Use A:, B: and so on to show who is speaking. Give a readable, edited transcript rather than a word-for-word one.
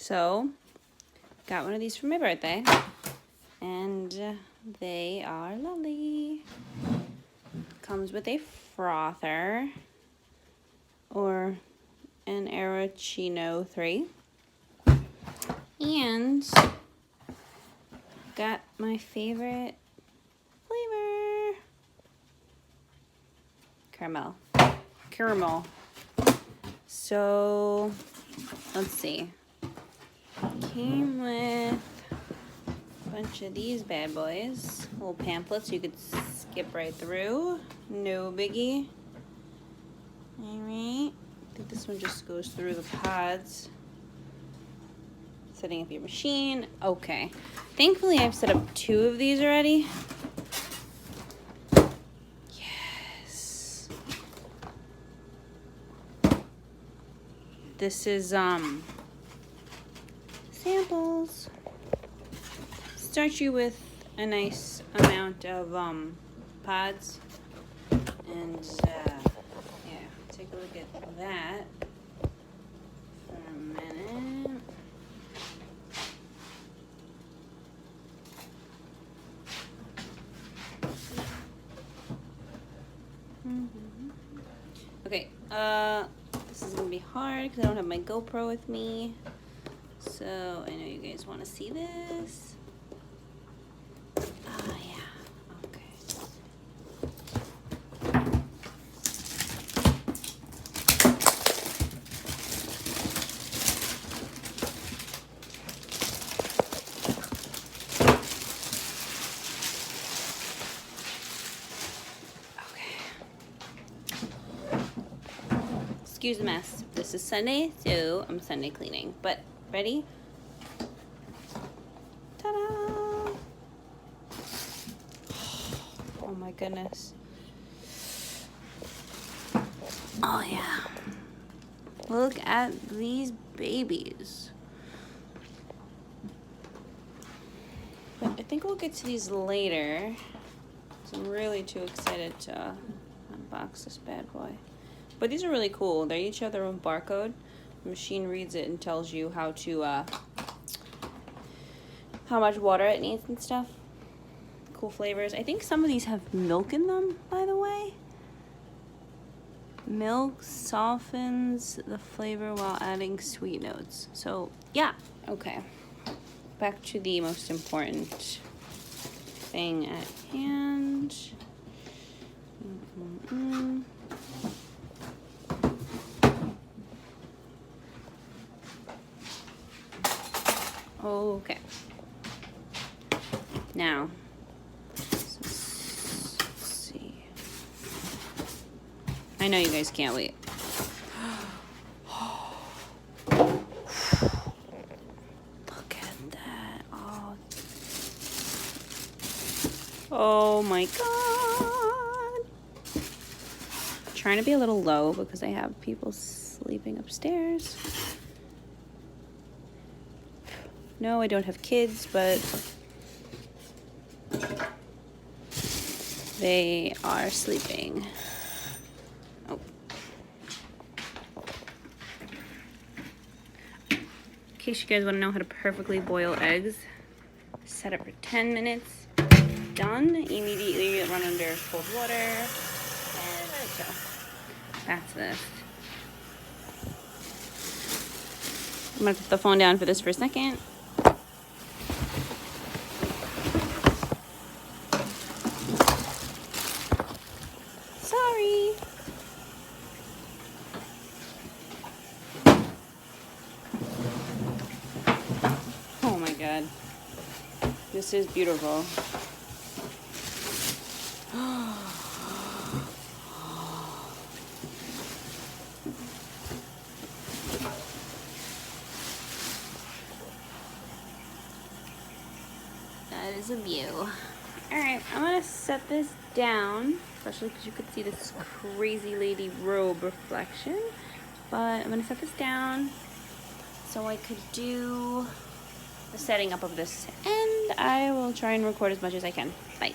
A: So, got one of these for my birthday, and they are lovely. Comes with a frother, or an Arachino 3. And got my favorite flavor. Caramel. So, let's see. Came with a bunch of these bad boys. Little pamphlets you could skip right through. No biggie. Alright. I think this one just goes through the pods. Setting up your machine. Okay. Thankfully, I've set up 2 of these already. Yes. This is, samples. Start you with a nice amount of, pods. And, yeah, take a look at that for a minute. Okay, this is gonna be hard because I don't have my GoPro with me. So, I know you guys want to see this. Oh, yeah, okay. Excuse the mess. This is Sunday, so I'm Sunday cleaning. But, ready? Ta-da! Oh my goodness. Oh yeah. Look at these babies. But I think we'll get to these later. So I'm really too excited to unbox this bad boy. But these are really cool. They each have their own barcode. The machine reads it and tells you how to, how much water it needs and stuff. Cool flavors. I think some of these have milk in them, by the way. Milk softens the flavor while adding sweet notes. So, yeah. Okay. Back to the most important thing at hand. Okay. Now, let's see. I know you guys can't wait. Look at that. Oh my God. I'm trying to be a little low because I have people sleeping upstairs. No, I don't have kids, but they are sleeping. Oh. In case you guys want to know how to perfectly boil eggs, set it for 10 minutes. Done. Immediately run under cold water and let it go. That's this. I'm going to put the phone down for this for a second. Sorry. Oh my God. This is beautiful. That is a view. Alright, I'm going to set this down, especially because you could see this crazy lady robe reflection. But I'm going to set this down so I could do the setting up of this, and I will try and record as much as I can. Bye.